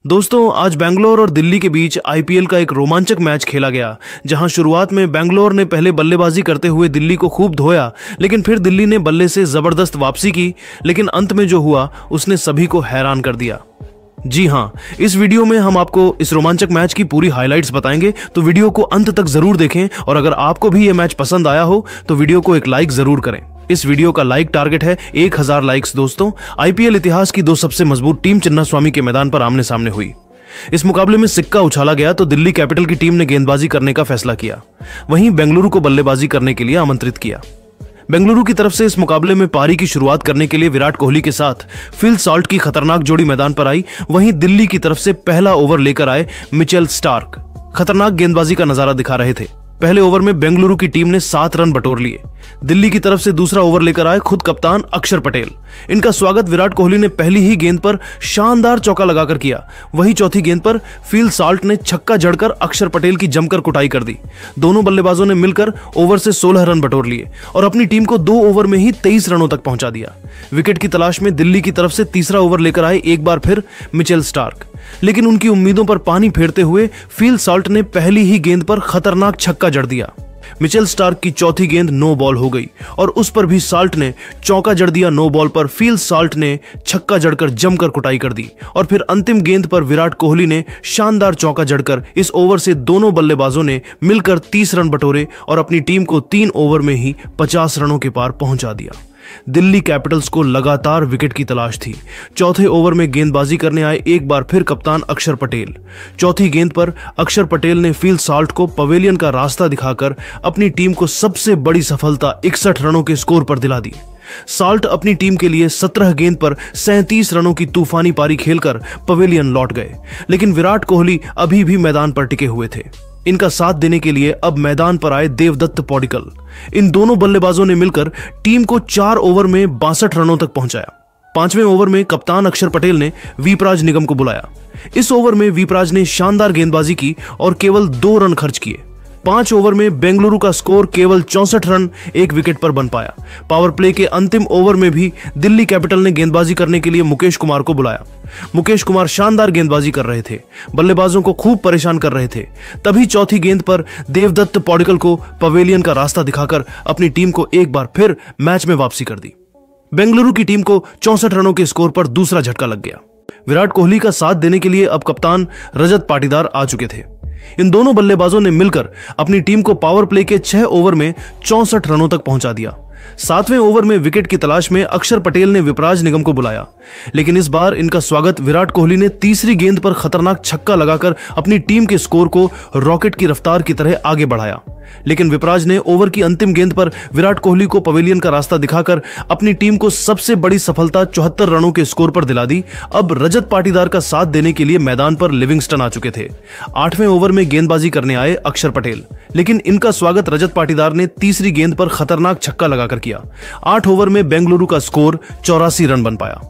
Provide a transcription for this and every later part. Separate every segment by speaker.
Speaker 1: दोस्तों, आज बेंगलोर और दिल्ली के बीच आईपीएल का एक रोमांचक मैच खेला गया, जहां शुरुआत में बेंगलोर ने पहले बल्लेबाजी करते हुए दिल्ली को खूब धोया, लेकिन फिर दिल्ली ने बल्ले से जबरदस्त वापसी की। लेकिन अंत में जो हुआ उसने सभी को हैरान कर दिया। जी हां, इस वीडियो में हम आपको इस रोमांचक मैच की पूरी हाइलाइट्स बताएंगे, तो वीडियो को अंत तक जरूर देखें। और अगर आपको भी ये मैच पसंद आया हो तो वीडियो को एक लाइक जरूर करें। इस वीडियो का लाइक टारगेट है 1000 लाइक्स। दोस्तों, आईपीएल इतिहास की दो सबसे मजबूत टीम चिन्नास्वामी के मैदान पर आमने सामने हुई। इस मुकाबले में सिक्का उछाला गया तो दिल्ली कैपिटल की टीम ने गेंदबाजी करने का फैसला किया, वहीं बेंगलुरु को बल्लेबाजी करने के लिए आमंत्रित किया। बेंगलुरु की तरफ से इस मुकाबले में पारी की शुरुआत करने के लिए विराट कोहली के साथ फिल सॉल्ट की खतरनाक जोड़ी मैदान पर आई। वहीं दिल्ली की तरफ से पहला ओवर लेकर आए मिचेल स्टार्क खतरनाक गेंदबाजी का नजारा दिखा रहे थे। पहले ओवर में बेंगलुरु की टीम ने 7 रन बटोर लिए। दिल्ली की तरफ से दूसरा ओवर लेकर आए खुद कप्तान अक्षर पटेल। इनका स्वागत विराट कोहली ने पहली ही गेंद पर शानदार चौका लगाकर किया। वहीं चौथी गेंद पर फिल सॉल्ट ने छक्का जड़कर अक्षर पटेल की जमकर कुटाई कर दी। दोनों बल्लेबाजों ने मिलकर ओवर से 16 रन बटोर लिए और अपनी टीम को 2 ओवर में ही 23 रनों तक पहुंचा दिया। विकेट की तलाश में दिल्ली की तरफ से तीसरा ओवर लेकर आए एक बार फिर मिचेल स्टार्क, लेकिन उनकी उम्मीदों पर पानी फेरते हुए फिल सॉल्ट ने पहली ही गेंद पर खतरनाक छक्का जड़ दिया। मिचेल स्टार्क की चौथी गेंद नो बॉल हो गई और उस पर भी सॉल्ट ने चौका जड़ दिया। नो बॉल पर फिल सॉल्ट ने छक्का जड़कर जमकर कुटाई कर दी और फिर अंतिम गेंद पर विराट कोहली ने शानदार चौका जड़कर इस ओवर से दोनों बल्लेबाजों ने मिलकर 30 रन बटोरे और अपनी टीम को 3 ओवर में ही 50 रनों के पार पहुंचा दिया। दिल्ली कैपिटल्स को लगातार विकेट की तलाश थी। चौथे ओवर में गेंदबाजी करने आए एक बार फिर कप्तान अक्षर पटेल। चौथी गेंद पर अक्षर पटेल ने फिल सॉल्ट को पवेलियन का रास्ता दिखाकर अपनी टीम को सबसे बड़ी सफलता 61 रनों के स्कोर पर दिला दी। सॉल्ट अपनी टीम के लिए 17 गेंद पर 37 रनों की तूफानी पारी खेलकर पवेलियन लौट गए, लेकिन विराट कोहली अभी भी मैदान पर टिके हुए थे। इनका साथ देने के लिए अब मैदान पर आए देवदत्त पौडिकल। इन दोनों बल्लेबाजों ने मिलकर टीम को 4 ओवर में 62 रनों तक पहुंचाया। 5वें ओवर में कप्तान अक्षर पटेल ने वीपराज निगम को बुलाया। इस ओवर में वीपराज ने शानदार गेंदबाजी की और केवल 2 रन खर्च किए। 5 ओवर में बेंगलुरु का स्कोर केवल 64 रन 1 विकेट पर बन पाया। पावर प्ले के अंतिम ओवर में भी दिल्ली कैपिटल ने गेंदबाजी करने के लिए मुकेश कुमार को बुलाया। मुकेश कुमार शानदार गेंदबाजी कर रहे थे, बल्लेबाजों को खूब परेशान कर रहे थे। तभी चौथी गेंद पर देवदत्त पौडिकल को पवेलियन का रास्ता दिखाकर अपनी टीम को एक बार फिर मैच में वापसी कर दी। बेंगलुरु की टीम को 64 रनों के स्कोर पर दूसरा झटका लग गया। विराट कोहली का साथ देने के लिए अब कप्तान रजत पाटीदार आ चुके थे। इन दोनों बल्लेबाजों ने मिलकर अपनी टीम को पावर प्ले के 6 ओवर में 64 रनों तक पहुंचा दिया। 7वें ओवर में विकेट की तलाश में अक्षर पटेल ने वीपराज निगम को बुलाया, लेकिन इस बार इनका स्वागत विराट कोहली ने तीसरी गेंद पर खतरनाक छक्का लगाकर अपनी टीम के स्कोर को रॉकेट की रफ्तार की तरह आगे बढ़ाया। लेकिन वीपराज ने ओवर की अंतिम गेंद पर विराट कोहली को पवेलियन का रास्ता दिखाकर अपनी टीम को सबसे बड़ी सफलता 74 रनों के स्कोर पर दिला दी। अब रजत पाटीदार का साथ देने के लिए मैदान पर लिविंगस्टन आ चुके थे। 8वें ओवर में गेंदबाजी करने आए अक्षर पटेल, लेकिन इनका स्वागत रजत पाटीदार ने तीसरी गेंद पर खतरनाक छक्का लगाकर किया। 8 ओवर में बेंगलुरु का स्कोर 84 रन बन पाया।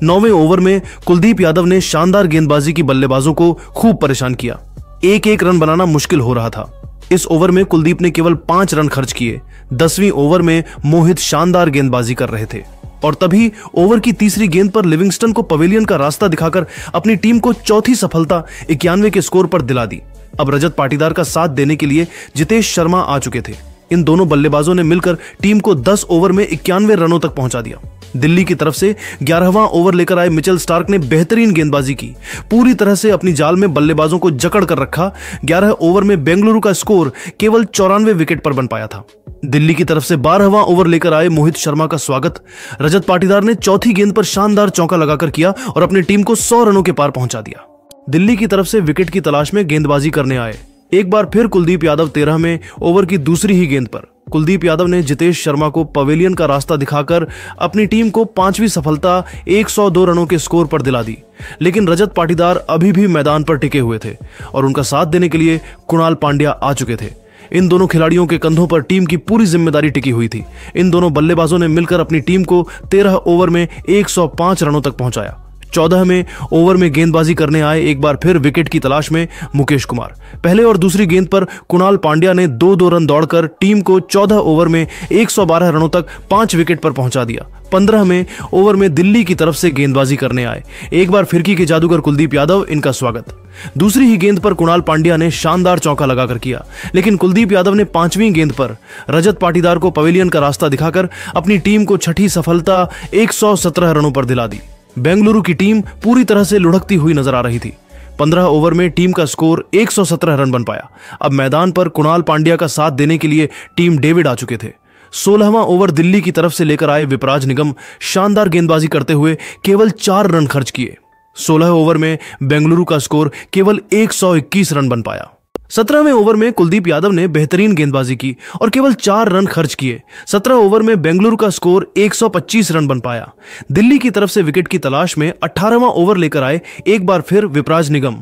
Speaker 1: 9वें ओवर में कुलदीप यादव ने शानदार गेंदबाजी की बल्लेबाजों को खूब परेशान किया। एक रन बनाना मुश्किल हो रहा था। इस ओवर में कुलदीप ने केवल 5 रन खर्च किए। 10वीं ओवर में मोहित शानदार गेंदबाजी कर रहे थे और तभी ओवर की तीसरी गेंद पर लिविंगस्टन को पवेलियन का रास्ता दिखाकर अपनी टीम को चौथी सफलता 91 के स्कोर पर दिला दी। अब रजत पाटीदार का साथ देने के लिए जितेश शर्मा आ चुके थे। इन दोनों बल्लेबाजों ने मिलकर टीम को 10 ओवर में 91 रनों तक पहुंचा दिया। दिल्ली की तरफ से 11वां ओवर लेकर आए मिचेल स्टार्क ने बेहतरीन गेंदबाजी की, पूरी तरह से अपनी जाल में बल्लेबाजों को जकड़ कर रखा। 11 ओवर में बेंगलुरु का स्कोर केवल 94 विकेट पर बन पाया था। दिल्ली की तरफ से 12वां ओवर लेकर आए मोहित शर्मा का स्वागत रजत पाटीदार ने चौथी गेंद पर शानदार चौका लगाकर किया और अपनी टीम को 100 रनों के पार पहुंचा दिया। दिल्ली की तरफ से विकेट की तलाश में गेंदबाजी करने आए एक बार फिर कुलदीप यादव। 13वें ओवर की दूसरी ही गेंद पर कुलदीप यादव ने जितेश शर्मा को पवेलियन का रास्ता दिखाकर अपनी टीम को 5वीं सफलता 102 रनों के स्कोर पर दिला दी। लेकिन रजत पाटीदार अभी भी मैदान पर टिके हुए थे और उनका साथ देने के लिए कुणाल पांड्या आ चुके थे। इन दोनों खिलाड़ियों के कंधों पर टीम की पूरी जिम्मेदारी टिकी हुई थी। इन दोनों बल्लेबाजों ने मिलकर अपनी टीम को 13 ओवर में 105 रनों तक पहुंचाया। 14वें ओवर में गेंदबाजी करने आए एक बार फिर विकेट की तलाश में मुकेश कुमार। पहले और दूसरी गेंद पर कुणाल पांड्या ने 2-2 रन दौड़कर टीम को 14 ओवर में 112 रनों तक 5 विकेट पर पहुंचा दिया। 15वें ओवर में दिल्ली की तरफ से गेंदबाजी करने आए एक बार फिरकी के जादूगर कुलदीप यादव, इनका स्वागत। दूसरी ही गेंद पर कुणाल पांड्या ने शानदार चौका लगाकर किया, लेकिन कुलदीप यादव ने 5वीं गेंद पर रजत पाटीदार को पवेलियन का रास्ता दिखाकर अपनी टीम को छठी सफलता 117 रनों पर दिला दी। बेंगलुरु की टीम पूरी तरह से लुढ़कती हुई नजर आ रही थी। 15 ओवर में टीम का स्कोर 117 रन बन पाया। अब मैदान पर कुणाल पांड्या का साथ देने के लिए टीम डेविड आ चुके थे। 16वां ओवर दिल्ली की तरफ से लेकर आए विपराज निगम शानदार गेंदबाजी करते हुए केवल 4 रन खर्च किए। 16 ओवर में बेंगलुरु का स्कोर केवल 121 रन बन पाया। 17वें ओवर में कुलदीप यादव ने बेहतरीन गेंदबाजी की और केवल 4 रन खर्च किए। 17 ओवर में बेंगलुरु का स्कोर 125 रन बन पाया। दिल्ली की तरफ से विकेट की तलाश में 18वां ओवर लेकर आए एक बार फिर विपराज निगम,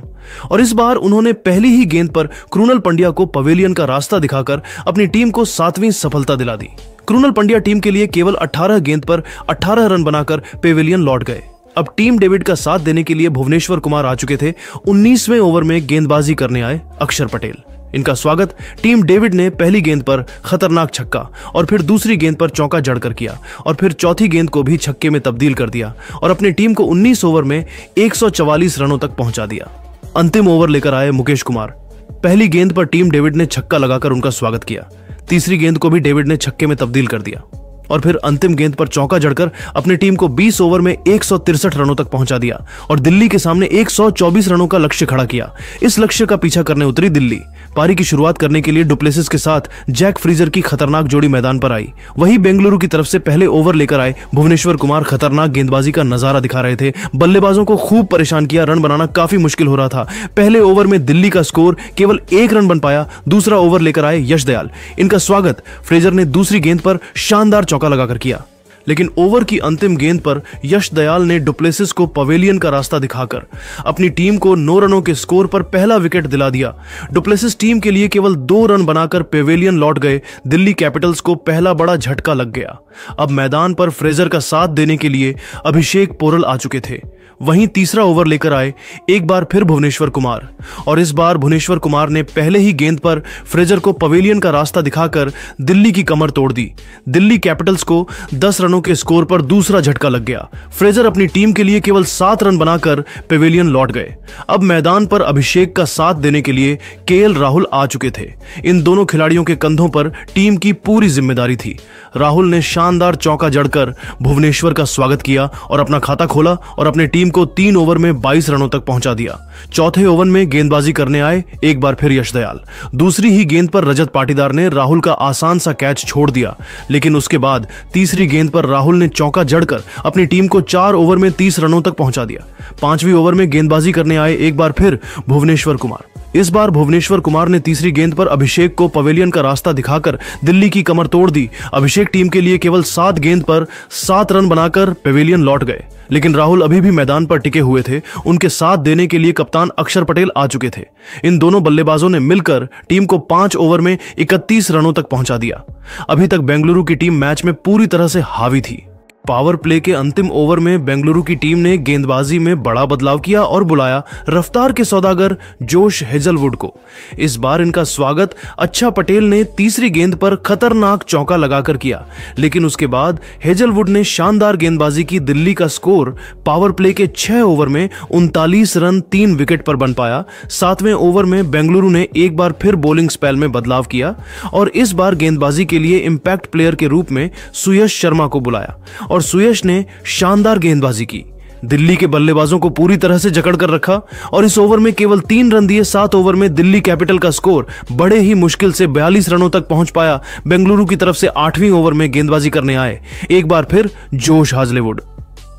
Speaker 1: और इस बार उन्होंने पहली ही गेंद पर कृणाल पांड्या को पवेलियन का रास्ता दिखाकर अपनी टीम को 7वीं सफलता दिला दी। कृणाल पांड्या टीम के लिए केवल 18 गेंद पर 18 रन बनाकर पेवेलियन लौट गए। अब टीम डेविड का साथ देने के लिए भुवनेश्वर कुमार आ चुके थे। 19वें ओवर में गेंदबाजी करने आए अक्षर पटेल, इनका स्वागत। टीम डेविड ने पहली गेंद पर खतरनाक छक्का और फिर दूसरी गेंद पर चौका जड़कर किया और फिर चौथी गेंद को भी छक्के में तब्दील कर दिया और अपनी टीम को 19 ओवर में 144 रनों तक पहुंचा दिया। अंतिम ओवर लेकर आए मुकेश कुमार। पहली गेंद पर टीम डेविड ने छक्का लगाकर उनका स्वागत किया। तीसरी गेंद को भी डेविड ने छक्के में तब्दील कर दिया और फिर अंतिम गेंद पर चौका जड़कर अपनी टीम को 20 ओवर में 163 रनों तक पहुंचा दिया और दिल्ली के सामने 124 रनों का लक्ष्य खड़ा किया। इस लक्ष्य का पीछा करने उतरी दिल्ली। पारी की शुरुआत करने के लिए डुप्लेसिस के साथ जैक फ्रीजर की खतरनाक जोड़ी मैदान पर आई। वहीं बेंगलुरु की तरफ से पहले ओवर लेकर आए भुवनेश्वर कुमार खतरनाक गेंदबाजी का नजारा दिखा रहे थे। बल्लेबाजों को खूब परेशान किया, रन बनाना काफी मुश्किल हो रहा था। पहले ओवर में दिल्ली का स्कोर केवल 1 रन बन पाया। दूसरा ओवर लेकर आए यश दयाल, इनका स्वागत। फ्रेजर ने दूसरी गेंद पर शानदार चौका लगाकर किया, लेकिन ओवर की अंतिम गेंद पर यश दयाल ने डुप्लेसिस को पवेलियन का रास्ता दिखाकर अपनी टीम को 9 रनों के स्कोर पर पहला विकेट दिला दिया। डुप्लेसिस टीम के लिए केवल 2 रन बनाकर पवेलियन लौट गए। दिल्ली कैपिटल्स को पहला बड़ा झटका लग गया। अब मैदान पर फ्रेजर का साथ देने के लिए अभिषेक पोरल आ चुके थे। वहीं तीसरा ओवर लेकर आए एक बार फिर भुवनेश्वर कुमार, और इस बार भुवनेश्वर कुमार ने पहले ही गेंद पर फ्रेजर को पवेलियन का रास्ता दिखाकर दिल्ली की कमर तोड़ दी। दिल्ली कैपिटल्स को 10 रनों के स्कोर पर दूसरा झटका लग गया। फ्रेजर अपनी टीम के लिए केवल 7 रन बनाकर पवेलियन लौट गए। अब मैदान पर अभिषेक का साथ देने के लिए केएल राहुल आ चुके थे। इन दोनों खिलाड़ियों के कंधों पर टीम की पूरी जिम्मेदारी थी। राहुल ने शानदार चौका जड़कर भुवनेश्वर का स्वागत किया और अपना खाता खोला और अपनी टीम को 3 ओवर में 22 रनों तक पहुंचा दिया। चौथे ओवर में गेंदबाजी करने आए एक बार फिर यश दयाल। दूसरी ही गेंद पर रजत पाटीदार ने राहुल का आसान सा कैच छोड़ दिया, लेकिन उसके बाद तीसरी गेंद पर राहुल ने चौका जड़कर अपनी टीम को 4 ओवर में 30 रनों तक पहुंचा दिया। 5वीं ओवर में गेंदबाजी करने आए एक बार फिर भुवनेश्वर कुमार। इस बार भुवनेश्वर कुमार ने तीसरी गेंद पर अभिषेक को पवेलियन का रास्ता दिखाकर दिल्ली की कमर तोड़ दी। अभिषेक टीम के लिए केवल 7 गेंद पर 7 रन बनाकर पवेलियन लौट गए, लेकिन राहुल अभी भी मैदान पर टिके हुए थे। उनके साथ देने के लिए कप्तान अक्षर पटेल आ चुके थे। इन दोनों बल्लेबाजों ने मिलकर टीम को 5 ओवर में 31 रनों तक पहुंचा दिया। अभी तक बेंगलुरु की टीम मैच में पूरी तरह से हावी थी। पावर प्ले के अंतिम ओवर में बेंगलुरु की टीम ने गेंदबाजी में बड़ा बदलाव किया और बुलाया रफ्तार के सौदागर जोश हेजलवुड को। इस बार इनका स्वागत अच्छा पटेल ने तीसरी गेंद पर खतरनाक चौका लगाकर किया, लेकिन उसके बाद हेजलवुड ने शानदार गेंदबाजी की। दिल्ली का स्कोर पावर प्ले के 6 ओवर में 39 रन 3 विकेट पर बन पाया। 7वें ओवर में बेंगलुरु ने एक बार फिर बॉलिंग स्पेल में बदलाव किया और इस बार गेंदबाजी के लिए इंपैक्ट प्लेयर के रूप में सुयश शर्मा को बुलाया और सुयश ने शानदार गेंदबाजी की। दिल्ली के बल्लेबाजों को पूरी तरह से जकड़ कर रखा और इस ओवर में केवल 3 रन दिए। 7 ओवर में दिल्ली कैपिटल का स्कोर बड़े ही मुश्किल से 42 रनों तक पहुंच पाया। बेंगलुरु की तरफ से 8वीं ओवर में गेंदबाजी करने आए एक बार फिर जोश हेजलवुड।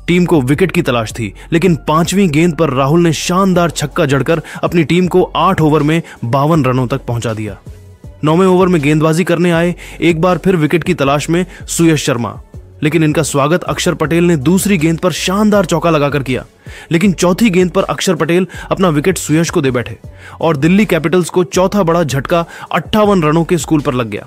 Speaker 1: टीम को विकेट की तलाश थी, लेकिन 5वीं गेंद पर राहुल ने शानदार छक्का जड़कर अपनी टीम को 8 ओवर में 52 रनों तक पहुंचा दिया। 9वें ओवर में गेंदबाजी करने आए एक बार फिर विकेट की तलाश में सुयश शर्मा, लेकिन इनका स्वागत अक्षर पटेल ने दूसरी गेंद पर शानदार चौका लगाकर किया, लेकिन चौथी गेंद पर अक्षर पटेल अपना विकेट सुयश को दे बैठे और दिल्ली कैपिटल्स को चौथा बड़ा झटका 58 रनों के स्कोर पर लग गया।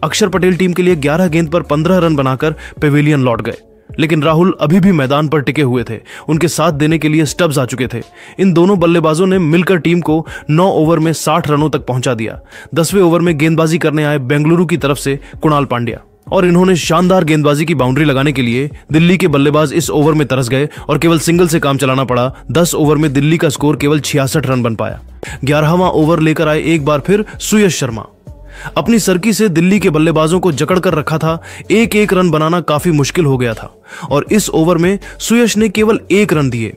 Speaker 1: अक्षर पटेल टीम के लिए 11 गेंद पर 15 रन बनाकर पेवेलियन लौट गए। लेकिन राहुल अभी भी मैदान पर टिके हुए थे। उनके साथ देने के लिए स्टब्स आ चुके थे। इन दोनों बल्लेबाजों ने मिलकर टीम को 9 ओवर में 60 रनों तक पहुंचा दिया। 10वें ओवर में गेंदबाजी करने आए बेंगलुरु की तरफ से कुणाल पांड्या, और इन्होंने शानदार गेंदबाजी की बाउंड्री लगाने के लिए दिल्ली के बल्लेबाज इस ओवर में तरस गए और केवल सिंगल से काम चलाना पड़ा। 10 ओवर में दिल्ली का स्कोर केवल 66 रन बन पाया। 11वां ओवर लेकर आए एक बार फिर सुयश शर्मा। अपनी सरकी से दिल्ली के बल्लेबाजों को जकड़ कर रखा था। एक एक रन बनाना काफी मुश्किल हो गया था और इस ओवर में सुयश ने केवल 1 रन दिए।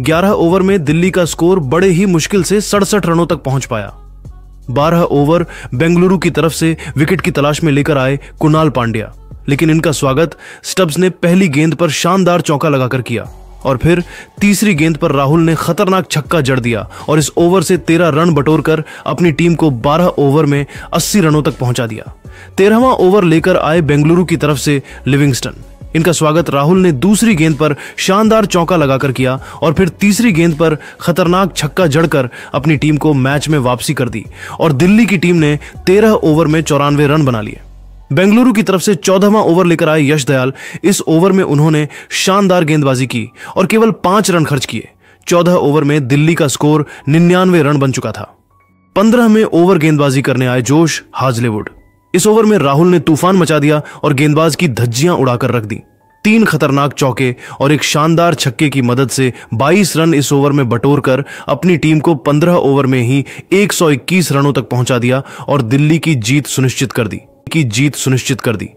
Speaker 1: 11 ओवर में दिल्ली का स्कोर बड़े ही मुश्किल से 67 रनों तक पहुंच पाया। 12 ओवर बेंगलुरु की तरफ से विकेट की तलाश में लेकर आए कुणाल पांड्या, लेकिन इनका स्वागत स्टब्स ने पहली गेंद पर शानदार चौका लगाकर किया और फिर तीसरी गेंद पर राहुल ने खतरनाक छक्का जड़ दिया और इस ओवर से 13 रन बटोरकर अपनी टीम को 12 ओवर में 80 रनों तक पहुंचा दिया। 13वां ओवर लेकर आए बेंगलुरु की तरफ से लिविंगस्टन। इनका स्वागत राहुल ने दूसरी गेंद पर शानदार चौका लगाकर किया और फिर तीसरी गेंद पर खतरनाक छक्का जड़कर अपनी टीम को मैच में वापसी कर दी और दिल्ली की टीम ने 13 ओवर में 94 रन बना लिए। बेंगलुरु की तरफ से 14वां ओवर लेकर आए यश दयाल। इस ओवर में उन्होंने शानदार गेंदबाजी की और केवल 5 रन खर्च किए। 14 ओवर में दिल्ली का स्कोर 99 रन बन चुका था। 15वें ओवर गेंदबाजी करने आए जोश हाजलेवुड। इस ओवर में राहुल ने तूफान मचा दिया और गेंदबाज की धज्जियां उड़ाकर रख दी। 3 खतरनाक चौके और एक शानदार छक्के की मदद से 22 रन इस ओवर में बटोरकर अपनी टीम को 15 ओवर में ही 121 रनों तक पहुंचा दिया और दिल्ली की जीत सुनिश्चित कर दी।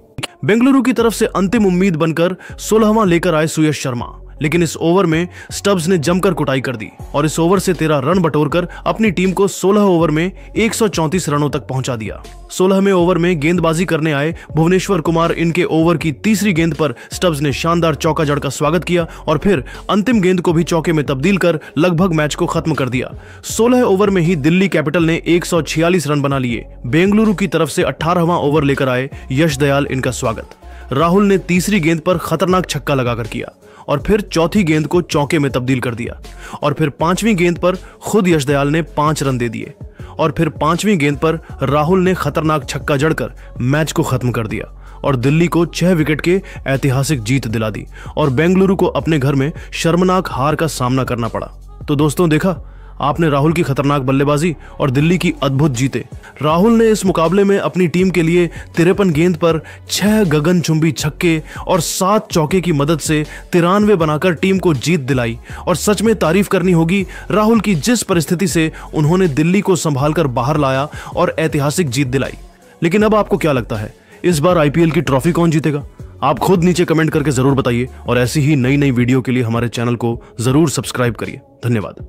Speaker 1: बेंगलुरु की तरफ से अंतिम उम्मीद बनकर 16वां लेकर आए सुयश शर्मा, लेकिन इस ओवर में स्टब्स ने जमकर कुटाई कर दी और इस ओवर से 13 रन बटोरकर अपनी टीम को 16 ओवर में 134 रनों तक पहुंचा दिया। 16वें ओवर में गेंदबाजी करने आए भुवनेश्वर कुमार। इनके ओवर की तीसरी गेंद पर स्टब्स ने शानदार चौका जड़ का स्वागत किया और फिर अंतिम गेंद को भी चौके में तब्दील कर लगभग मैच को खत्म कर दिया। 16 ओवर में ही दिल्ली कैपिटल ने 146 रन बना लिए। बेंगलुरु की तरफ से 18वां ओवर लेकर आए यश दयाल। इनका स्वागत राहुल ने तीसरी गेंद पर खतरनाक छक्का लगाकर किया और फिर चौथी गेंद को चौके में तब्दील कर दिया और फिर 5वीं गेंद पर खुद यश दयाल ने 5 रन दे दिए और फिर 5वीं गेंद पर राहुल ने खतरनाक छक्का जड़कर मैच को खत्म कर दिया और दिल्ली को 6 विकेट के ऐतिहासिक जीत दिला दी और बेंगलुरु को अपने घर में शर्मनाक हार का सामना करना पड़ा। तो दोस्तों, देखा आपने राहुल की खतरनाक बल्लेबाजी और दिल्ली की अद्भुत जीते। राहुल ने इस मुकाबले में अपनी टीम के लिए 53 गेंद पर 6 गगनचुंबी छक्के और 7 चौके की मदद से 93 बनाकर टीम को जीत दिलाई और सच में तारीफ करनी होगी राहुल की, जिस परिस्थिति से उन्होंने दिल्ली को संभालकर बाहर लाया और ऐतिहासिक जीत दिलाई। लेकिन अब आपको क्या लगता है, इस बार आईपीएल की ट्रॉफी कौन जीतेगा? आप खुद नीचे कमेंट करके जरूर बताइए और ऐसी ही नई वीडियो के लिए हमारे चैनल को जरूर सब्सक्राइब करिए। धन्यवाद।